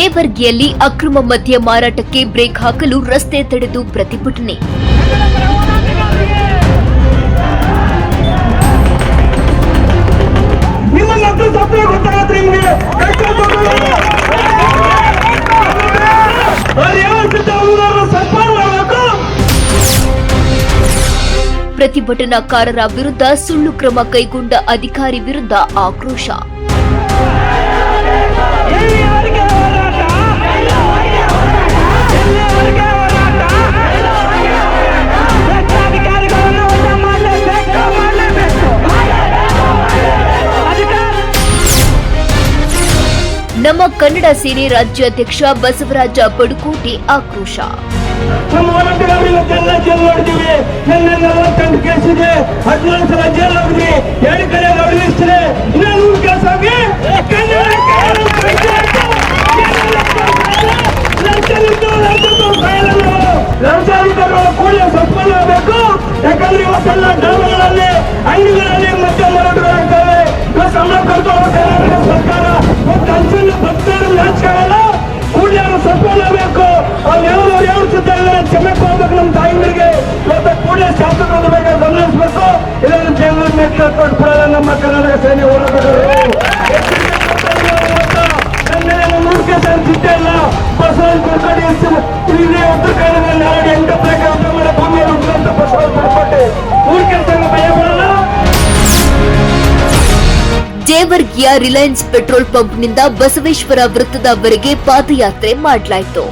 ಜೇವರ್ಗಿಯಲ್ಲಿ ಅಕ್ರಮ ಮದ್ಯ ಮಾರಾಟಕ್ಕೆ ಬ್ರೇಕ್ ಹಾಕಲು ರಸ್ತೆ ತಡೆದು ಪ್ರತಿಭಟನೆ. ಪ್ರತಿಭಟನಾಕಾರರ ವಿರುದ್ಧ ಸುಳ್ಳು ಕ್ರಮ ಕೈಗೊಂಡ ಅಧಿಕಾರಿ ವಿರುದ್ಧ ಆಕ್ರೋಶ. ನಮ್ಮ ಕನ್ನಡ ಸೇನೆ ರಾಜ್ಯಾಧ್ಯಕ್ಷ ಬಸವರಾಜ ಪಡುಕೋಟೆ ಆಕ್ರೋಶ. ನಮ್ಮ ಹೋರಾಟಗಾರರಿಗೆಲ್ಲ ಜೈಲು ನೋಡ್ತೀವಿ. ನನ್ನ 48 ಕೇಸಿದೆ, 14 ಸಲ ಜೈಲು ಹೋಗ್ರಿ, 2 ಕಡೆ ಅಡಗಿಸ್ತಾರೆ. ಇನ್ನೊಂದು ಕೆಲಸ ಲಂಚಾಧಿಕಾರಿಗಳ ಕೂಡಲೇ ಸಸ್ಪೆಂಡ್ ಆಗಬೇಕು. ಯಾಕಂದ್ರೆ ಇವತ್ತೆಲ್ಲ ಡಾಬಾಗಳಲ್ಲಿ ಅಂಗಡಿಗಳಲ್ಲಿ ಮತ್ತೆ ಮಾರಾಟಗಳಾಗ್ತವೆ. ಸಂಬಳ ಕರ್ಕೊಂಡು ಸರ್ಕಾರ ಮತ್ತು ಅಂಚನ್ನು ಭಕ್ತರು ರಾಜಕಾರಣ ಕೂಡಲೇ ಸಸ್ಪೆಂಡ್ ಆಗಬೇಕು. ಅವ್ರು ಯಾವ ಸುದ್ದಿಲ್ಲ ಕ್ಷಮೆ ಹೋಗ್ಬೇಕು. ನಮ್ಮ ತಾಯಿಗಳಿಗೆ ಇವತ್ತು ಕೂಡಲೇ ಶಾಸಕರು ಬೇಕಾದ್ರೆ ಗಮನಿಸಬೇಕು. ಇದನ್ನು ಜೈಲು ಕೊಟ್ಬಿಡಲ್ಲ ನಮ್ಮ ಕರ್ನಾಟಕ ಸೇನೆ ಹೋರಾಟಗಾರರು. ಇಲ್ಲ ಬಸವರಾಜ ಪಡುಕೋಟೆ ಇದೇ ಉತ್ತರ ಕನ್ನಡದಲ್ಲಿ 8 ಎಕರೆ ಉದ್ಯಮ ಭೂಮಿಯನ್ನು ಉಂಟಂತ ಬಸವರಾಜ ಪಡುಕೋಟೆ ಊರ್ ಕೆಲಸ ಭಯ ಬರಲ್ಲ. ಜೇವರ್ಗಿಯ ರಿಲಯನ್ಸ್ ಪೆಟ್ರೋಲ್ ಪಂಪ್ನಿಂದ ಬಸವೇಶ್ವರ ವೃತ್ತದವರೆಗೆ ಪಾದಯಾತ್ರೆ ಮಾಡಲಾಯಿತು.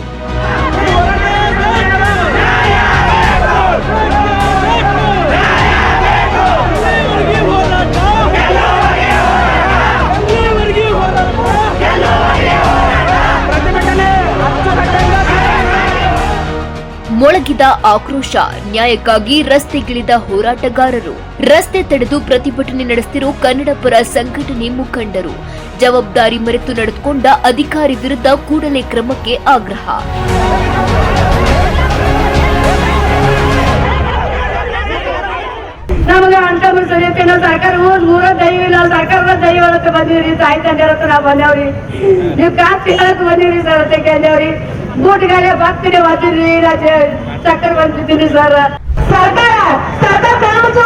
ಮೊಳಗಿದ ಆಕ್ರೋಶ. ನ್ಯಾಯಕ್ಕಾಗಿ ರಸ್ತೆಗಿಳಿದ ಹೋರಾಟಗಾರರು. ರಸ್ತೆ ತಡೆದು ಪ್ರತಿಭಟನೆ ನಡೆಸುತ್ತಿರುವ ಕನ್ನಡ ಪರ ಸಂಘಟನೆ ಮುಖಂಡರು. ಜವಾಬ್ದಾರಿ ಮರೆತು ನಡೆದುಕೊಂಡ ಅಧಿಕಾರಿ ವಿರುದ್ಧ ಕೂಡಲೇ ಕ್ರಮಕ್ಕೆ ಆಗ್ರಹ. ನಮಗೆ ಅಂಟಮ ಸರಿಯತ್ತೇನೋ ಸರ್ಕಾರವು ಮೂರ ದೈವಿಲ್ಲ ಸರ್ಕಾರದ ದೈವಕ್ಕೆ ಬಂದಿವ್ರಿ. ತಾಯಿ ತಂದೆ ನಾವು ಬಂದೇವ್ರಿ. ನೀವು ಕಾಸ್ತಿ ಹೇಳಕ್ ಬಂದಿವ್ರಿ ಸರ್. ಅದಕ್ಕೆ ಅಂದೇವ್ರಿ ಬೂಟ್ಗಾಲೆ ಭಕ್ತಿನೇ ಬಂದಿರ್ರಿ. ಚಕ್ಕರ್ ಬಂದಿದ್ದೀನಿ ಸರ್. ಸರ್ಕಾರ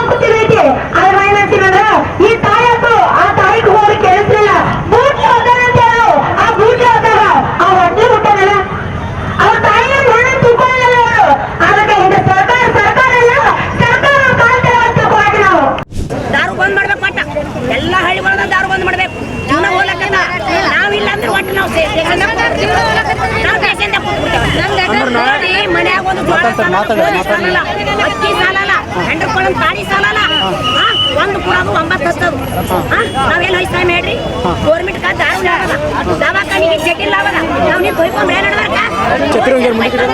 ಕೂತಿರೈತಿ ಅದ್ರ ಏನಂತೀನಂದ್ರ ಈ ತಾಯತ್ತು ಆ ತಾಯಿಗೆ ಹೋಗಿ ಕೇಳಿಸ್ಲಿಲ್ಲ. ಬೂಟ್ ಹೋದಾರಂತ ಹೇಳು. ಆ ಬೂಟ್ ಹೋದಾಗ ಆ ಹೊಟ್ಟೆ ಹುಟ್ಟನಲ್ಲ ಅವ್ರ ತಾಯಿಯ ಹಣ ತೂಕೊಳ್ಳಲ್ಲ ಅವರು. ಅದಕ್ಕೆ ಇದು ಸರ್ಕಾರ ಎಲ್ಲ ಸರ್ಕಾರ ಕಾಲ್ತೇವಂತ ಹೋಗಿ ನಾವು ದಾರು ಬಂದ್ ಮಾಡ್ಬೇಕು. ಒಟ್ಟ ಎಲ್ಲ ಹಳ್ಳಿಗಳನ್ನ ದಾರು ಬಂದ್ ಮಾಡ್ಬೇಕು. ನಾವಿಲ್ಲ ಅಂದ್ರೆ ಒಟ್ಟು ನಾವು ಮನ್ಯಾಗ ಒಂದು ಸಾಲಲ್ಲ, ಅಕ್ಕಿ ಸಾಲಲ್ಲ, ಹೆಂಡ್ರಕೊಳ್ಳೊಂದು ತಾಳಿ ಸಾಲಲ್ಲ. ಒಂದು ಕೊಡೋದು 9 ಹಚ್ಚೋದು. ನಾವೆಲ್ಲ ವಯಸ್ಸಾಯ ಮೇಡ್ರಿ ಗೌರ್ಮೆಂಟ್ ಕಾ ದಾರು ಆಗಲ್ಲ, ದವಾಖಾನಿಗೆ ಜಟಿಲ್ ಆಗಲ್ಲ. ನಾವು ನೀವು ತೊಯ್ಕೊಂಡ್ ಏನ್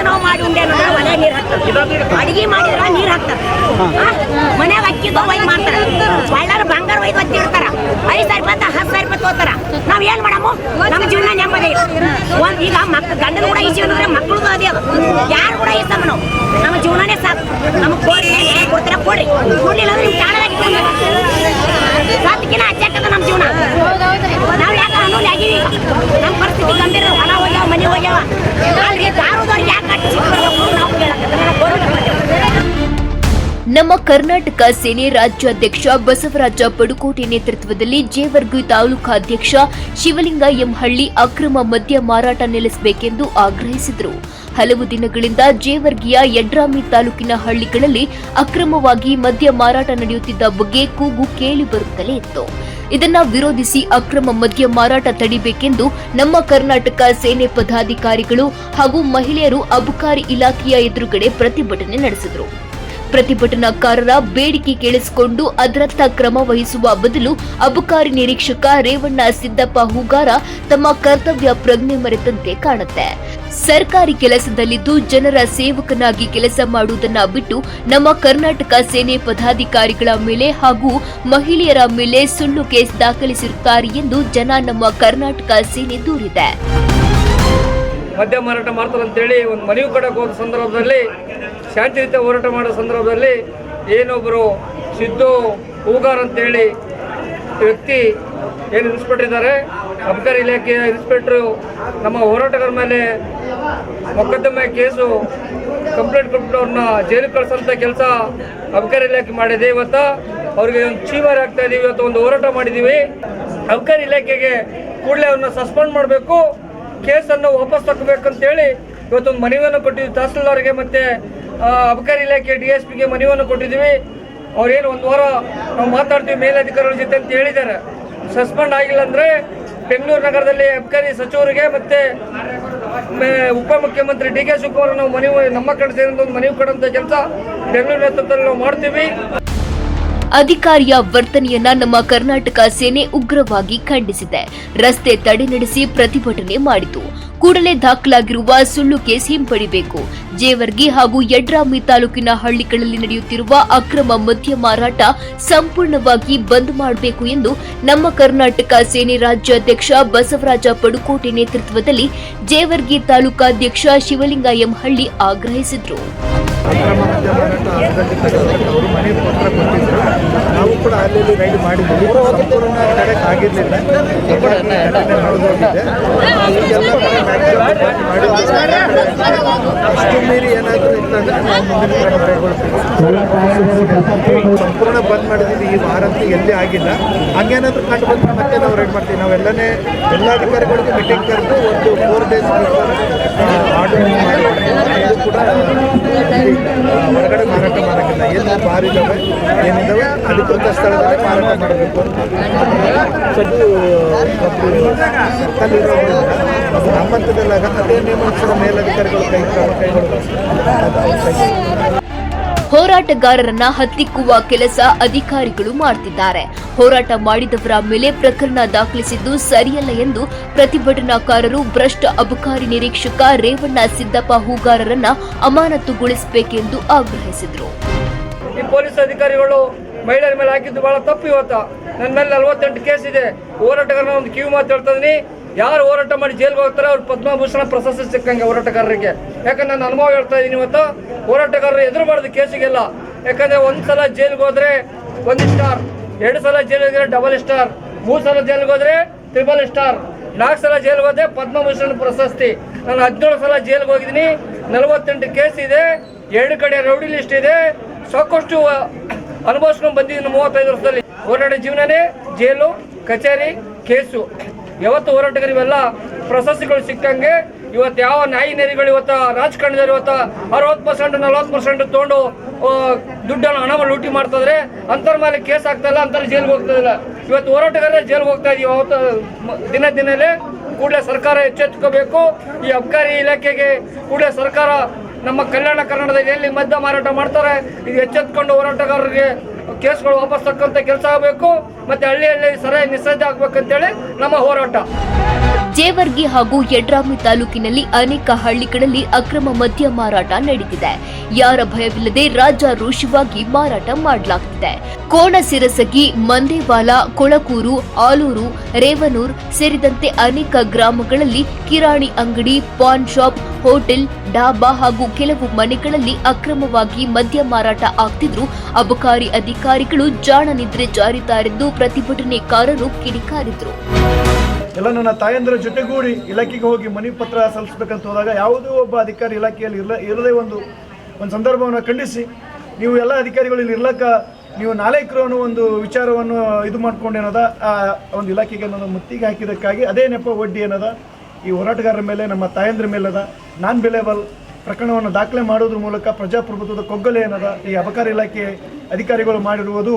ನಾವು ಮಾಡಿ ಉಂಡೆ ಮನೆ ನೀರು ಹಾಕ್ತಾರೆ. ಅಡಿಗೆ ಮಾಡಿದ್ರ ನೀರು ಹಾಕ್ತಾರೆ. ಮನ್ಯಾಗ ಅಕ್ಕಿ ಒಯ್ದು ಮಾಡ್ತಾರೆ. ಒಳ್ಳಾರ ಬಂಗಾರ ಒಯ್ದು ಒತ್ತಿಡ್ತಾರ. 5,000 ರೂಪಾಯಿ 10,000 ರೂಪಾಯಿ ತೋತಾರ. ನಾವ್ ಏನ್ ಮಾಡಮ್ಮ? ನಮ್ಮ ಜೀವನ ನೆಮ್ಮದಿ ಒಂದ್ ಈಗ ಗಂಡನ ಕೂಡ ಈ ಜೀವನ ಮಕ್ಕಳದು ಅದೇ ಅದು. ಯಾರು ಕೂಡ ಇರ್ತಮ್ಮ ನಾವು. ನಮ್ಮ ಜೀವನನೇ ಸಾಕು. ನಮಗ್ ಕೊಡ್ತೀರಾ ಕೊಡ್ರಿ, ಕೊಡ್ಲಿಲ್ಲ ಅಂದ್ರೆ ನಿಮ್ ಕಾಣದಾಗಿ ಸಾತ್ಕಿನ ಅಜ್ಜಾಕದ ನಮ್ಮ ಜೀವನ. ನಾವ್ ಯಾಕೆ ಅನ್ನೋದು ಆಗಿವಿ. ನಮ್ಮ ಪರಿಸ್ಥಿತಿ ಗಂಭೀರ. ಹೊಲ ಹೋಗ್ಯಾವ, ಮನೆ ಹೋಗ್ಯಾವ. ಅಲ್ರಿ ದಾರುದವ್ರಿಗೆ ಯಾಕೆ ಕಟ್ಟಿಸಿರ್ಬೇಕು ನಾವು ನಮ್ಮ ಕರ್ನಾಟಕ ಸೇನೆ ರಾಜ್ಯಾಧ್ಯಕ್ಷ ಬಸವರಾಜ ಪಡುಕೋಟೆ ನೇತೃತ್ವದಲ್ಲಿ ಜೇವರ್ಗಿ ತಾಲೂಕಾಧ್ಯಕ್ಷ ಶಿವಲಿಂಗ ಎಂಹಳ್ಳಿ ಅಕ್ರಮ ಮದ್ಯ ಮಾರಾಟ ನಿಲ್ಲಿಸಬೇಕೆಂದು ಆಗ್ರಹಿಸಿದರು. ಹಲವು ದಿನಗಳಿಂದ ಜೇವರ್ಗಿಯ ಯಡ್ರಾಮಿ ತಾಲೂಕಿನ ಹಳ್ಳಿಗಳಲ್ಲಿ ಅಕ್ರಮವಾಗಿ ಮದ್ಯ ಮಾರಾಟ ನಡೆಯುತ್ತಿದ್ದ ಬಗ್ಗೆ ಕೂಗು ಕೇಳಿ ಬರುತ್ತಲೇ ಇತ್ತು. ಇದನ್ನ ವಿರೋಧಿಸಿ ಅಕ್ರಮ ಮದ್ಯ ಮಾರಾಟ ತಡಿಬೇಕೆಂದು ನಮ್ಮ ಕರ್ನಾಟಕ ಸೇನೆ ಪದಾಧಿಕಾರಿಗಳು ಹಾಗೂ ಮಹಿಳೆಯರು ಅಬಕಾರಿ ಇಲಾಖೆಯ ಎದುರುಗಡೆ ಪ್ರತಿಭಟನೆ ನಡೆಸಿದರು. ಪ್ರತಿಭಟನಾಕಾರರ ಬೇಡಿಕೆ ಕೇಳಿಸಿಕೊಂಡು ಅದರತ್ತ ಕ್ರಮ ವಹಿಸುವ ಬದಲು ಅಬಕಾರಿ ನಿರೀಕ್ಷಕ ರೇವಣ್ಣ ಸಿದ್ದಪ್ಪ ಹೂಗಾರ ತಮ್ಮ ಕರ್ತವ್ಯ ಪ್ರಜ್ಞೆ ಮರೆತಂತೆ ಕಾಣುತ್ತೆ. ಸರ್ಕಾರಿ ಕೆಲಸದಲ್ಲಿದ್ದು ಜನರ ಸೇವಕನಾಗಿ ಕೆಲಸ ಮಾಡುವುದನ್ನ ಬಿಟ್ಟು ನಮ್ಮ ಕರ್ನಾಟಕ ಸೇನೆ ಪದಾಧಿಕಾರಿಗಳ ಮೇಲೆ ಹಾಗೂ ಮಹಿಳೆಯರ ಮೇಲೆ ಸುಳ್ಳು ಕೇಸ್ ದಾಖಲಿಸಿರುತ್ತಾರೆ ಎಂದು ಜನ ನಮ್ಮ ಕರ್ನಾಟಕ ಸೇನೆ ದೂರಿದೆ. ಮದ್ಯ ಮಾರಾಟ ಮಾಡ್ತಾರೆ ಅಂತೇಳಿ ಒಂದು ಮನವಿ ಕೊಡಕ್ಕೆ ಹೋದ ಸಂದರ್ಭದಲ್ಲಿ, ಶಾಂತಿಯುತ ಹೋರಾಟ ಮಾಡೋ ಸಂದರ್ಭದಲ್ಲಿ ಏನೊಬ್ಬರು ಸಿದ್ದು ಹೂಗಾರ್ ಅಂತೇಳಿ ವ್ಯಕ್ತಿ ಏನು ಇನ್ಸ್ಪೆಕ್ಟರ್ ಇದ್ದಾರೆ, ಅಬಕಾರಿ ಇಲಾಖೆಯ ಇನ್ಸ್ಪೆಕ್ಟ್ರು ನಮ್ಮ ಹೋರಾಟಗಾರ ಮೇಲೆ ಮೊಕದ್ದಮೆ ಕೇಸು ಕಂಪ್ಲೇಂಟ್ ಕೊಟ್ಟು ಅವ್ರನ್ನ ಜೈಲಿಗೆ ಕಳಿಸೋಂಥ ಕೆಲಸ ಅಬಕಾರಿ ಇಲಾಖೆ ಮಾಡಿದೆ. ಇವತ್ತು ಅವ್ರಿಗೆ ಒಂದು ಚೀಮಾರಿ ಆಗ್ತಾ ಇದೀವಿ. ಇವತ್ತು ಒಂದು ಹೋರಾಟ ಮಾಡಿದ್ದೀವಿ. ಅಬಕಾರಿ ಇಲಾಖೆಗೆ ಕೂಡಲೇ ಅವ್ರನ್ನ ಸಸ್ಪೆಂಡ್ ಮಾಡಬೇಕು, ಕೇಸನ್ನು ವಾಪಸ್ ತಗೋಬೇಕಂತೇಳಿ ಇವತ್ತೊಂದು ಮನವಿಯನ್ನು ಕೊಟ್ಟಿದ್ವಿ ತಹಸೀಲ್ದಾರ್ಗೆ ಮತ್ತು ಅಬಕಾರಿ ಇಲಾಖೆ DSPಗೆ ಮನವಿಯನ್ನು ಕೊಟ್ಟಿದ್ದೀವಿ. ಅವ್ರೇನು ಒಂದು ವಾರ ನಾವು ಮಾತಾಡ್ತೀವಿ ಮೇಲಧಿಕಾರಿಗಳ ಜೊತೆ ಅಂತ ಹೇಳಿದ್ದಾರೆ. ಸಸ್ಪೆಂಡ್ ಆಗಿಲ್ಲ ಅಂದರೆ ಬೆಂಗಳೂರು ನಗರದಲ್ಲಿ ಅಬಕಾರಿ ಸಚಿವರಿಗೆ ಮತ್ತು ಉಪಮುಖ್ಯಮಂತ್ರಿ DK ಶಿವಕುಮಾರ್ ನಾವು ನಮ್ಮ ಕಡೆ ಸೇರಿದ ಒಂದು ಮನವಿ ಕೊಡುವಂಥ ಕೆಲಸ ಬೆಂಗಳೂರು ನೇತೃತ್ವದಲ್ಲಿ ನಾವು ಮಾಡ್ತೀವಿ. ಅಧಿಕಾರಿಯ ವರ್ತನೆಯನ್ನ ನಮ್ಮ ಕರ್ನಾಟಕ ಸೇನೆ ಉಗ್ರವಾಗಿ ಖಂಡಿಸಿದೆ. ರಸ್ತೆ ತಡೆ ನಡೆಸಿ ಪ್ರತಿಭಟನೆ ಮಾಡಿತು. ಕೂಡಲೇ ದಾಖಲಾಗಿರುವ ಸುಳ್ಳು ಕೇಸ್ ಹಿಂಪಡಿಬೇಕು. ಜೇವರ್ಗಿ ಹಾಗೂ ಯಡ್ರಾಮಿ ತಾಲೂಕಿನ ಹಳ್ಳಿಗಳಲ್ಲಿ ನಡೆಯುತ್ತಿರುವ ಅಕ್ರಮ ಮದ್ಯ ಮಾರಾಟ ಸಂಪೂರ್ಣವಾಗಿ ಬಂದ್ ಮಾಡಬೇಕು ಎಂದು ನಮ್ಮ ಕರ್ನಾಟಕ ಸೇನೆ ರಾಜ್ಯಾಧ್ಯಕ್ಷ ಬಸವರಾಜ ಪಡುಕೋಟೆ ನೇತೃತ್ವದಲ್ಲಿ ಜೇವರ್ಗಿ ತಾಲೂಕಾಧ್ಯಕ್ಷ ಶಿವಲಿಂಗ ಎಂ ಹಳ್ಳಿ ಆಗ್ರಹಿಸಿದರು. ಅಕ್ರಮ ಮದ್ಯ ಮಾರಾಟ ಅವರು ಮನೆ ಪತ್ರ ಕೊಟ್ಟಿದ್ರು. ನಾವು ಕೂಡ ಅಲ್ಲಿ ರೈಡ್ ಮಾಡಿದ್ದೀವಿ. ಸಂಪೂರ್ಣ ತಡೆಗೆ ಆಗಿರಲಿಲ್ಲ, ನಡೆದೋಗಿದೆ. ಎಲ್ಲ ಕಡೆ ಅಷ್ಟು ಮೀರಿ ಏನಾದರೂ ಇತ್ತಂದರೆ ನಾವು ಮುಂದಿನ ಕ್ರಮ ಕೈಗೊಳ್ತೀವಿ. ಸಂಪೂರ್ಣ ಬಂದ್ ಮಾಡಿದ್ದೀವಿ. ಈ ವಾರಂತೂ ಎಲ್ಲಿ ಆಗಿಲ್ಲ. ಹಂಗೇನಾದರೂ ಕಂಡು ಬಂದರೆ ಮತ್ತೆ ನಾವು ರೈಡ್ ಮಾಡ್ತೀವಿ. ನಾವೆಲ್ಲನೇ ಎಲ್ಲ ಅಧಿಕಾರಿಗಳಿಗೂ ಮೀಟಿಂಗ್ ಕರೆದು ಒಂದು 4 days ಆರ್ಡರ್ ಮಾಡಿ ಕೂಡ ಹೊರಗಡೆ ಮಾರಾಟ ಮಾಡೋಕ್ಕಿಲ್ಲ. ಏನು ಬಾರ್ ಇದ್ದಾವೆ ಏನಿದ್ದಾವೆ ಅಧಿಕೃತ ಸ್ಥಳದಲ್ಲಿ ಮಾರಾಟ ಮಾಡಬೇಕು. ಅದು ಸರ್ಕಲ್ಲಿರೋದ್ರಿಂದ ಅದು ನಮ್ಮಂಥದ್ದೆಲ್ಲ ಅದೇ ನೇಮಕ ಮೇಲಧಿಕಾರಿಗಳು ಕೈಗೊಳ್ಳಬೇಕು. ಹೋರಾಟಗಾರರನ್ನ ಹತ್ತಿಕ್ಕುವ ಕೆಲಸ ಅಧಿಕಾರಿಗಳು ಮಾಡುತ್ತಿದ್ದಾರೆ. ಹೋರಾಟ ಮಾಡಿದವರ ಮೇಲೆ ಪ್ರಕರಣ ದಾಖಲಿಸಿದ್ದು ಸರಿಯಲ್ಲ ಎಂದು ಪ್ರತಿಭಟನಾಕಾರರು ಭ್ರಷ್ಟ ಅಬಕಾರಿ ನಿರೀಕ್ಷಕ ರೇವಣ್ಣ ಸಿದ್ದಪ್ಪ ಹೂಗಾರರನ್ನ ಅಮಾನತುಗೊಳಿಸಬೇಕೆಂದು ಆಗ್ರಹಿಸಿದರು. ಈ ಪೊಲೀಸ್ ಅಧಿಕಾರಿಗಳು ಮಹಿಳೆಯರ ಮೇಲೆ ಹಾಕಿದ್ದು ಬಹಳ ತಪ್ಪು. ಇವತ್ತು ನನ್ನ ಮೇಲೆ 48 ಕೇಸ್ ಇದೆ. ಹೋರಾಟಗಾರನ ಒಂದು ಕಿವಿ ಮಾತು ಹೇಳ್ತಿದ್ದೀನಿ, ಯಾರು ಹೋರಾಟ ಮಾಡಿ ಜೈಲ್ಗೆ ಹೋಗ್ತಾರೆ ಅವ್ರು ಪದ್ಮಭೂಷಣ ಪ್ರಶಸ್ತಿ ಸಿಕ್ಕಂಗೆ ಹೋರಾಟಗಾರರಿಗೆ. ಯಾಕಂದ್ರೆ ನಾನು ಅನುಭವ ಹೇಳ್ತಾ ಇದ್ದೀನಿ. ಇವತ್ತು ಹೋರಾಟಗಾರರು ಎದುರುಬಾರ್ದು ಕೇಸಿಗೆಲ್ಲ. ಯಾಕಂದರೆ ಒಂದು ಸಲ ಜೈಲಿಗೆ ಹೋದರೆ 1 ಸ್ಟಾರ್, 2 ಸಲ ಜೈಲಿಗೆ ಹೋದರೆ ಡಬಲ್ ಸ್ಟಾರ್, 3 ಸಲ ಜೈಲಿಗೆ ಹೋದರೆ ಟ್ರಿಬಲ್ ಸ್ಟಾರ್, 4 ಸಲ ಜೈಲಿಗೆ ಹೋದರೆ ಪದ್ಮಭೂಷಣ ಪ್ರಶಸ್ತಿ. ನಾನು 17 ಸಲ ಜೈಲಿಗೆ ಹೋಗಿದ್ದೀನಿ. 48 ಕೇಸ್ ಇದೆ. 2 ಕಡೆ ರೌಡಿ ಲಿಸ್ಟ್ ಇದೆ. ಸಾಕಷ್ಟು ಅನುಭವಿಸ್ಕೊಂಡು ಬಂದಿದ್ದೀನಿ 35 ವರ್ಷದಲ್ಲಿ. ಹೋರಾಟ ಜೀವನನೇ ಜೈಲು, ಕಚೇರಿ, ಕೇಸು. ಯಾವತ್ತು ಹೋರಾಟಗಾರ ಇವೆಲ್ಲ ಪ್ರಶಸ್ತಿಗಳು ಸಿಕ್ಕಂಗೆ ಇವತ್ತು ಯಾವ ನಾಯಿ ನೆರಿಗಳು ಇವತ್ತು ರಾಜಕಾರಣದವರು ಇವತ್ತು 60% 40% ತೊಗೊಂಡು ದುಡ್ಡನ್ನು ಹಣವನ್ನು ಲೂಟಿ ಮಾಡ್ತಿದ್ರೆ ಅಂಥವ್ರ ಮೇಲೆ ಕೇಸ್ ಆಗ್ತಾ ಇಲ್ಲ, ಅಂಥವ್ರು ಜೈಲಿಗೆ ಹೋಗ್ತಾ ಇಲ್ಲ. ಇವತ್ತು ಹೋರಾಟಗಾರರೇ ಜೈಲಿಗೆ ಹೋಗ್ತಾ ಇದೀವಿ. ಅವತ್ತು ದಿನದೇ ಕೂಡಲೇ ಸರ್ಕಾರ ಎಚ್ಚೆತ್ತುಕೋಬೇಕು. ಈ ಅಬಕಾರಿ ಇಲಾಖೆಗೆ ಕೂಡಲೇ ಸರ್ಕಾರ ನಮ್ಮ ಕಲ್ಯಾಣ ಕರ್ನಾಟಕದಲ್ಲಿ ಎಲ್ಲಿ ಮದ್ಯ ಮಾರಾಟ ಮಾಡ್ತಾರೆ ಇದು ಎಚ್ಚೆತ್ಕೊಂಡು ಹೋರಾಟಗಾರರಿಗೆ ಕೇಸ್ಗಳು ವಾಪಸ್ ತಕ್ಕಂತ ಕೆಲಸ ಆಗಬೇಕು. ಮತ್ತೆ ಹಳ್ಳಿಯಲ್ಲಿ ಸರಿಯಾಗಿ ನಿಷೇಧ ಆಗ್ಬೇಕಂತೇಳಿ ನಮ್ಮ ಹೋರಾಟ. ಜೇವರ್ಗಿ ಹಾಗೂ ಯಡ್ರಾಮಿ ತಾಲೂಕಿನಲ್ಲಿ ಅನೇಕ ಹಳ್ಳಿಗಳಲ್ಲಿ ಅಕ್ರಮ ಮದ್ಯ ಮಾರಾಟ ನಡೆದಿದೆ. ಯಾರ ಭಯವಿಲ್ಲದೆ ರಾಜಾರೋಷವಾಗಿ ಮಾರಾಟ ಮಾಡಲಾಗುತ್ತಿದೆ. ಕೋಣಸಿರಸಗಿ, ಮಂದೇವಾಲ, ಕೊಳಕೂರು, ಆಲೂರು, ರೇವನೂರ್ ಸೇರಿದಂತೆ ಅನೇಕ ಗ್ರಾಮಗಳಲ್ಲಿ ಕಿರಾಣಿ ಅಂಗಡಿ, ಪಾನ್ ಶಾಪ್, ಹೋಟೆಲ್, ಡಾಬಾ ಹಾಗೂ ಕೆಲವು ಮನೆಗಳಲ್ಲಿ ಅಕ್ರಮವಾಗಿ ಮದ್ಯ ಮಾರಾಟ ಆಗ್ತಿದ್ರು. ಅಬಕಾರಿ ಅಧಿಕಾರಿಗಳು ಜಾಣ ನಿದ್ರೆ ಜಾರಿತಾರೆಂದು ಪ್ರತಿಭಟನೆಕಾರರು ಕಿಡಿಕಾರಿದ್ರು. ಎಲ್ಲ ನನ್ನ ತಾಯಂದಿರ ಜೊತೆಗೂಡಿ ಇಲಾಖೆಗೆ ಹೋಗಿ ಮನವಿ ಪತ್ರ ಸಲ್ಲಿಸಬೇಕಂತ ಹೋದಾಗ ಯಾವುದೋ ಒಬ್ಬ ಅಧಿಕಾರಿ ಇಲಾಖೆಯಲ್ಲಿ ಇರದೇ ಒಂದು ಸಂದರ್ಭವನ್ನು ಖಂಡಿಸಿ, ನೀವು ಎಲ್ಲ ಅಧಿಕಾರಿಗಳು ಇಲ್ಲಿ ಇರ್ಲಕ್ಕ ನೀವು ನಾಲ್ಕರು ಅನ್ನೋ ಒಂದು ವಿಚಾರವನ್ನು ಇದು ಮಾಡ್ಕೊಂಡು ಏನದ ಆ ಒಂದು ಇಲಾಖೆಗೆ ಅನ್ನೋದು ಮುತ್ತಿಗೆ ಹಾಕಿದ್ದಕ್ಕಾಗಿ ಅದೇ ನೆಪ ಒಡ್ಡಿ ಏನದ ಈ ಹೋರಾಟಗಾರರ ಮೇಲೆ, ನಮ್ಮ ತಾಯಂದ್ರ ಮೇಲದ ನಾನ್ ಬೆಲೆಬಲ್ ಪ್ರಕರಣವನ್ನು ದಾಖಲೆ ಮಾಡೋದ್ರ ಮೂಲಕ ಪ್ರಜಾಪ್ರಭುತ್ವದ ಕೊಗ್ಗಲೆ ಏನದ ಈ ಅಬಕಾರಿ ಇಲಾಖೆ ಅಧಿಕಾರಿಗಳು ಮಾಡಿರುವುದು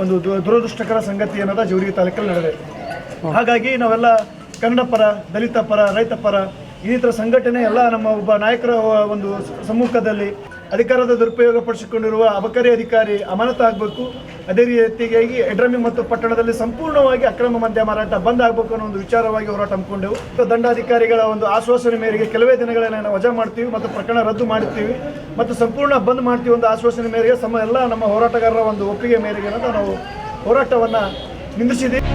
ಒಂದು ದುರದೃಷ್ಟಕರ ಸಂಗತಿ ಏನದ ಜೇವರ್ಗಿ ತಾಲೂಕಲ್ಲಿ ನಡೆದಿದೆ. ಹಾಗಾಗಿ ನಾವೆಲ್ಲ ಕನ್ನಡ ಪರ, ದಲಿತ ಪರ, ರೈತ ಪರ ಇನ್ನಿತರ ಸಂಘಟನೆ ಎಲ್ಲ ನಮ್ಮ ಒಬ್ಬ ನಾಯಕರ ಒಂದು ಸಮ್ಮುಖದಲ್ಲಿ ಅಧಿಕಾರದ ದುರುಪಯೋಗ ಪಡಿಸಿಕೊಂಡಿರುವ ಅಬಕಾರಿ ಅಧಿಕಾರಿ ಅಮಾನತು ಆಗಬೇಕು. ಅದೇ ರೀತಿಯಾಗಿ ಯಡ್ರಾಮಿ ಮತ್ತು ಪಟ್ಟಣದಲ್ಲಿ ಸಂಪೂರ್ಣವಾಗಿ ಅಕ್ರಮ ಮದ್ಯ ಮಾರಾಟ ಬಂದ್ ಆಗಬೇಕು ಅನ್ನೋ ಒಂದು ವಿಚಾರವಾಗಿ ಹೋರಾಟ ಹಮ್ಮಿಕೊಂಡೆವು. ದಂಡಾಧಿಕಾರಿಗಳ ಒಂದು ಆಶ್ವಾಸನೆ ಮೇರೆಗೆ ಕೆಲವೇ ದಿನಗಳನ್ನ ನಾವು ವಜಾ ಮಾಡ್ತೀವಿ ಮತ್ತು ಪ್ರಕರಣ ರದ್ದು ಮಾಡುತ್ತೀವಿ ಮತ್ತು ಸಂಪೂರ್ಣ ಬಂದ್ ಮಾಡ್ತೀವಿ ಒಂದು ಆಶ್ವಾಸನೆ ಮೇರೆಗೆ ಎಲ್ಲ ನಮ್ಮ ಹೋರಾಟಗಾರರ ಒಂದು ಒಪ್ಪಿಗೆ ಮೇರೆಗೆ ನಾವು ಹೋರಾಟವನ್ನು ನಿಲ್ಲಿಸಿದ್ದೀವಿ.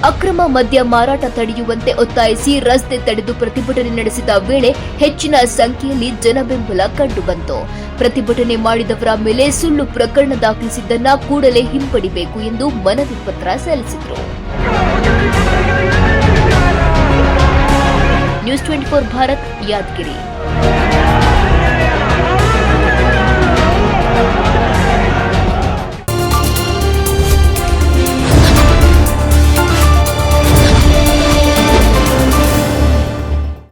ಅಕ್ರಮ ಮದ್ಯ ಮಾರಾಟ ತಡೆಯುವಂತೆ ಒತ್ತಾಯಿಸಿ ರಸ್ತೆ ತಡೆದು ಪ್ರತಿಭಟನೆ ನಡೆಸಿದ ವೇಳೆ ಹೆಚ್ಚಿನ ಸಂಖ್ಯೆಯಲ್ಲಿ ಜನಬೆಂಬಲ ಕಂಡುಬಂತು. ಪ್ರತಿಭಟನೆ ಮಾಡಿದವರ ಮೇಲೆ ಸುಳ್ಳು ಪ್ರಕರಣ ದಾಖಲಿಸಿದ್ದನ್ನ ಕೂಡಲೇ ಹಿಂಪಡಿಬೇಕು ಎಂದು ಮನವಿ ಪತ್ರ ಸಲ್ಲಿಸಿದರು. ಟಿವಿ 4 ಭಾರತ್ ಯಾದಗಿರಿ.